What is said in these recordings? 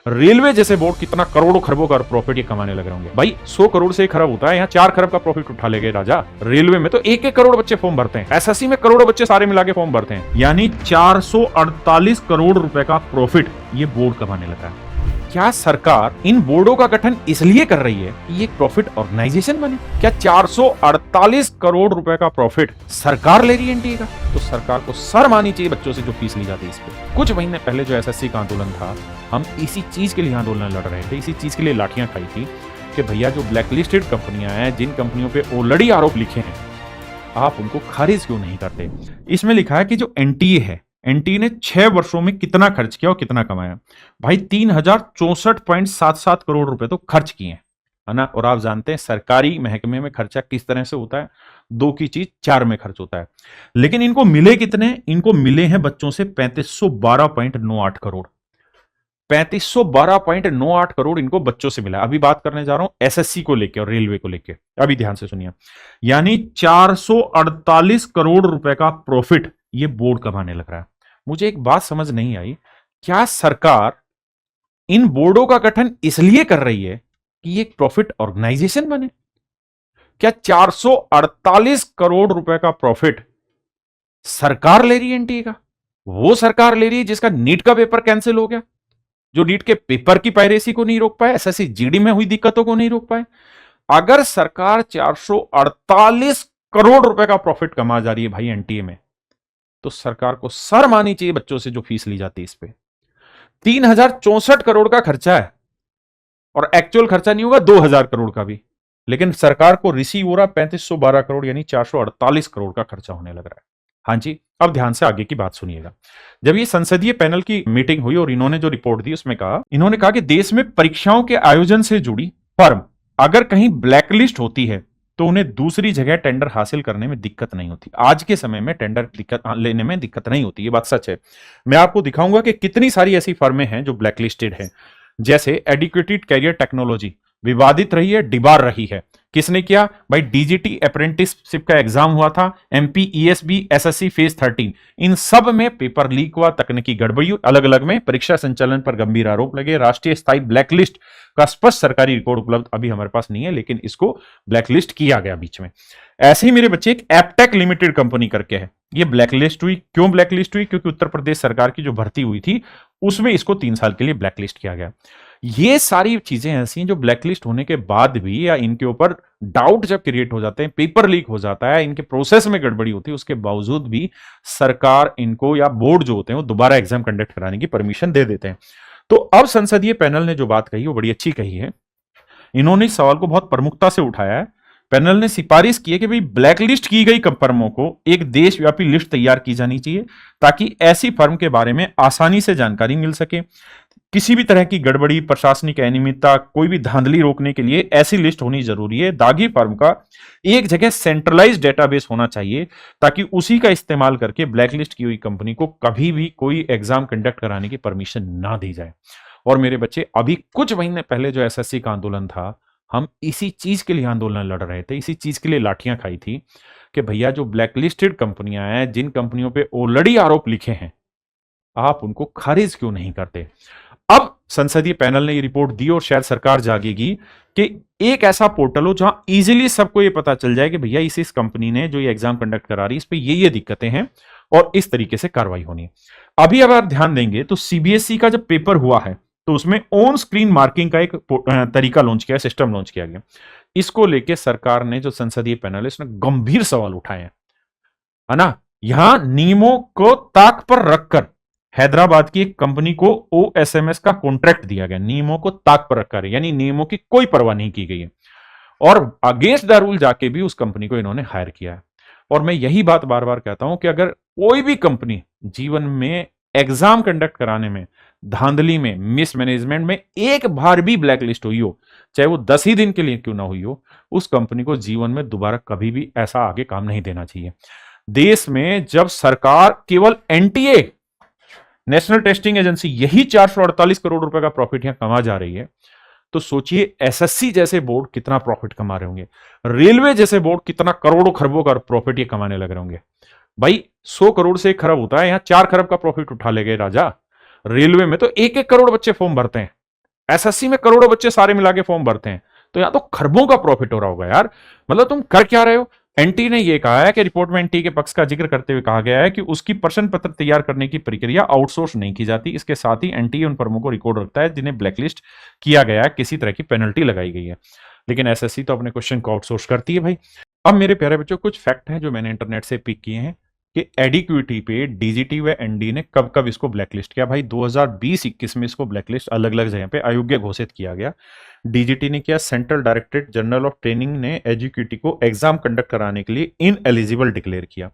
Railway जैसे board कितना करोड़ों खरबों का प्रॉफिट ये कमाने लगे होंगे। भाई 100 करोड़ से 1 खरब होता है, यहाँ 4 खरब का प्रॉफिट उठा लेंगे राजा। रेलवे में तो 1-1 करोड़ बच्चे फॉर्म भरते हैं, एसएससी में करोड़ों बच्चे सारे मिला के फॉर्म भरते हैं, यानी 448 करोड़ रुपए का प्रॉफिट ये बोर्ड कमाने लगा है। क्या सरकार इन बोर्डों का गठन इसलिए कर रही है कि ये प्रॉफिट ऑर्गेनाइजेशन बने? क्या 448 करोड़ रुपए का प्रॉफिट सरकार ले रही है एनटीए का? तो सरकार को शर्म आनी चाहिए बच्चों से जो फीस ली जाती है इस पे। कुछ महीने पहले जो एसएससी का आंदोलन था, हम इसी चीज के लिए आंदोलन लड़ रहे थे, इसी चीज के लिए लाठियां खाई थी कि भैया जो ब्लैकलिस्टेड कंपनियां हैं, जिन कंपनियों पे ऑलरेडी आरोप लिखे हैं, आप उनको खारिज क्यों नहीं करते? इसमें लिखा है कि जो एनटीए है, एनटीए ने 6 वर्षों में कितना खर्च किया और कितना कमाया। भाई 3064.77 करोड़ रुपए तो खर्च किए हैं, है ना। और आप जानते हैं सरकारी महकमे में खर्चा किस तरह से होता है, 2 की चीज 4 में खर्च होता है। लेकिन इनको मिले कितने? इनको मिले हैं बच्चों से 3512.98 करोड़। 3512.98 करोड़ इनको बच्चों से मिला। अभी बात करने जा रहा हूं एसएससी को लेके और रेलवे को लेके, अभी ध्यान से सुनिए। यानी 448 करोड़ रुपए का प्रॉफिट ये बोर्ड कमाने लग रहा है। मुझे एक बात समझ नहीं आई, क्या सरकार इन बोर्डों का गठन इसलिए कर रही है कि ये एक प्रॉफिट ऑर्गेनाइजेशन बने? क्या 448 करोड़ रुपए का प्रॉफिट सरकार ले रही है एनटीए का? वो सरकार ले रही है जिसका नीट का पेपर कैंसिल हो गया, जो नीट के पेपर की पायरेसी को नहीं रोक पाए, एसएससी जीडी में हुई दिक्कतों को नहीं रोक पाए। अगर सरकार 448 करोड़ रुपए का प्रॉफिट कमा जा रही है भाई एनटीए में, तो सरकार को शर्म आनी चाहिए बच्चों से जो फीस ली जाती है इस पे। 3064 करोड़ का खर्चा है और एक्चुअल खर्चा नहीं होगा 2000 करोड़ का भी, लेकिन सरकार को रिसीव हो रहा 3512 करोड़, यानी 448 करोड़ का खर्चा होने लग रहा है। हाँ जी, अब ध्यान से आगे की बात सुनिएगा। जब ये संसदीय पैनल की मीटिंग हुई और इन्होंने जो रिपोर्ट दी उसमें इन्होंने कहा कि देश में परीक्षाओं के आयोजन से जुड़ी फर्म अगर कहीं ब्लैकलिस्ट होती है तो उन्हें दूसरी जगह टेंडर हासिल करने में दिक्कत नहीं होती। आज के समय में टेंडर लेने में दिक्कत नहीं होती, ये बात सच है। मैं आपको दिखाऊंगा कि कितनी सारी ऐसी फर्में हैं जो ब्लैकलिस्टेड है। जैसे एडुकेटेड कैरियर टेक्नोलॉजी विवादित रही है, डिबार रही है। किसने किया भाई? डीजीटी अप्रेंटिसशिप का एग्जाम हुआ था, एमपी ईएसबी एसएससी फेज 13, इन सब में पेपर लीक हुआ, तकनीकी गड़बड़ी, अलग अलग में परीक्षा संचालन पर गंभीर आरोप लगे। राष्ट्रीय स्थायी ब्लैकलिस्ट का स्पष्ट सरकारी रिकॉर्ड उपलब्ध अभी हमारे पास नहीं है, लेकिन इसको ब्लैकलिस्ट किया गया बीच में। ऐसे ही मेरे बच्चे एक एपटेक लिमिटेड कंपनी करके है, ये ब्लैकलिस्ट हुई। क्यों ब्लैकलिस्ट हुई? क्योंकि उत्तर प्रदेश सरकार की जो भर्ती हुई थी उसमें इसको 3 साल के लिए ब्लैकलिस्ट किया गया। ये सारी चीजें ऐसी हैं जो ब्लैकलिस्ट होने के बाद भी, या इनके ऊपर डाउट जब क्रिएट हो जाते हैं, पेपर लीक हो जाता है, इनके प्रोसेस में गड़बड़ी होती है, उसके बावजूद भी सरकार इनको या बोर्ड जो होते हैं वो दोबारा एग्जाम कंडक्ट कराने की परमिशन दे देते हैं। तो अब संसदीय पैनल ने जो बात कही वो बड़ी अच्छी कही है। इन्होंने इस सवाल को बहुत प्रमुखता से उठाया है। पैनल ने सिफारिश की है कि भाई ब्लैकलिस्ट की गई फर्मों को एक देशव्यापी लिस्ट तैयार की जानी चाहिए ताकि ऐसी फर्म के बारे में आसानी से जानकारी मिल सके। किसी भी तरह की गड़बड़ी, प्रशासनिक अनियमितता, कोई भी धांधली रोकने के लिए ऐसी लिस्ट होनी जरूरी है। दागी फर्म का एक जगह सेंट्रलाइज्ड डेटाबेस होना चाहिए ताकि उसी का इस्तेमाल करके ब्लैकलिस्ट की हुई कंपनी को कभी भी कोई एग्जाम कंडक्ट कराने की परमिशन ना दी जाए। और मेरे बच्चे, अभी कुछ महीने पहले जो एसएससी का आंदोलन था, हम इसी चीज के लिए आंदोलन लड़ रहे थे, इसी चीज के लिए लाठियां खाई थी कि भैया जो ब्लैकलिस्टेड कंपनियां हैं, जिन कंपनियों पे ऑलरेडी आरोप लिखे हैं, आप उनको खारिज क्यों नहीं करते? अब संसदीय पैनल ने ये रिपोर्ट दी और शायद सरकार जागेगी कि एक ऐसा पोर्टल हो जहां इजीली सबको ये पता चल जाए कि भैया इस कंपनी ने जो ये एग्जाम कंडक्ट करा रही है इस पे ये दिक्कतें हैं और इस तरीके से कार्रवाई होनी है। अभी अगर ध्यान देंगे तो सीबीएसई का जब पेपर हुआ है तो उसमें ऑन स्क्रीन मार्किंग का एक तरीका लॉन्च किया, सिस्टम लॉन्च किया गया। इसको लेके सरकार ने, जो संसदीय पैनल है, इसने गंभीर सवाल उठाए हैं, है ना। यहां नियमों को ताक पर रखकर हैदराबाद की एक कंपनी को ओएसएमएस का कॉन्ट्रैक्ट दिया गया, नियमों को ताक पर रखकर, यानी नियमों की कोई परवाह नहीं की गई है और अगेंस्ट द रूल जाके भी उस कंपनी को इन्होंने हायर किया है। और मैं यही बात बार बार कहता हूं कि अगर कोई भी कंपनी जीवन में एग्जाम कंडक्ट कराने में, धांधली में, मिसमैनेजमेंट में एक बार भी ब्लैकलिस्ट हुई हो, चाहे वो 10 ही दिन के लिए क्यों ना हुई हो, उस कंपनी को जीवन में दोबारा कभी भी ऐसा आगे काम नहीं देना चाहिए। देश में जब सरकार केवल एनटीए, नेशनल टेस्टिंग एजेंसी, यही 448 करोड़ रुपए का प्रॉफिट यहां कमा जा रही है, तो सोचिए एसएससी जैसे बोर्ड कितना प्रॉफिट कमा रहे होंगे, रेलवे जैसे बोर्ड कितना करोड़ों खरबों का प्रॉफिट ये कमाने लग रहे होंगे। भाई 100 करोड़ से 1 खरब होता है, यहां 4 खरब का प्रॉफिट उठा ले गए राजा। रेलवे में तो 1-1 करोड़ बच्चे फॉर्म भरते हैं, एसएससी में करोड़ों बच्चे सारे मिला के फॉर्म भरते हैं, तो यहाँ तो खरबों का प्रॉफिट हो रहा होगा यार। मतलब तुम कर क्या रहे हो? एनटी ने यह कहा है कि रिपोर्ट में एनटी के पक्ष का जिक्र करते हुए कहा गया है कि उसकी प्रश्न पत्र तैयार करने की प्रक्रिया आउटसोर्स नहीं की जाती। इसके साथ ही एनटी उन फर्मों को रिकॉर्ड रखता है जिन्हें ब्लैकलिस्ट किया गया है, किसी तरह की पेनल्टी लगाई गई है। लेकिन एसएससी तो अपने क्वेश्चन को आउटसोर्स करती है भाई। अब मेरे प्यारे बच्चों, कुछ फैक्ट हैं जो मैंने इंटरनेट से पिक किए हैं कि एडिक्विटी पे डीजीटी व एनडी ने कब कब इसको ब्लैकलिस्ट किया। भाई 2020-21 में इसको ब्लैकलिस्ट अलग अलग जगह पे अयोग्य घोषित किया गया। डीजीटी ने किया, central directorate general of training ने एजुक्यूटी को एग्जाम कंडक्ट कराने के लिए इन एलिजिबल डिक्लेयर किया,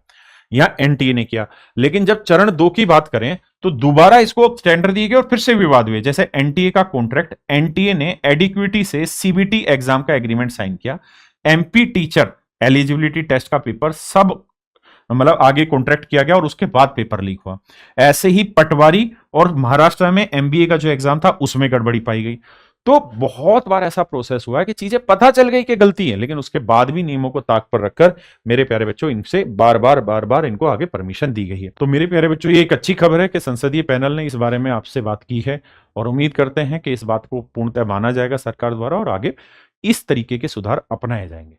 या एनटीए ने किया। लेकिन जब चरण 2 की बात करें तो दोबारा इसको टेंडर दिए गए और फिर से विवाद हुए। जैसे एनटीए का कॉन्ट्रैक्ट, एनटीए ने एडिक्विटी से सीबीटी एग्जाम का एग्रीमेंट साइन किया, एमपी टीचर एलिजिबिलिटी टेस्ट का पेपर सब मतलब आगे कॉन्ट्रैक्ट किया गया और उसके बाद पेपर लीक हुआ। ऐसे ही पटवारी और महाराष्ट्र में एमबीए का जो एग्जाम था उसमें गड़बड़ी पाई गई। तो बहुत बार ऐसा प्रोसेस हुआ है कि चीजें पता चल गई कि गलती है, लेकिन उसके बाद भी नियमों को ताक पर रखकर मेरे प्यारे बच्चों इनसे बार बार इनको आगे परमिशन दी गई है। तो मेरे प्यारे बच्चों, ये एक अच्छी खबर है कि संसदीय पैनल ने इस बारे में आपसे बात की है और उम्मीद करते हैं कि इस बात को पूर्णतः माना जाएगा सरकार द्वारा और आगे इस तरीके के सुधार अपनाए जाएंगे।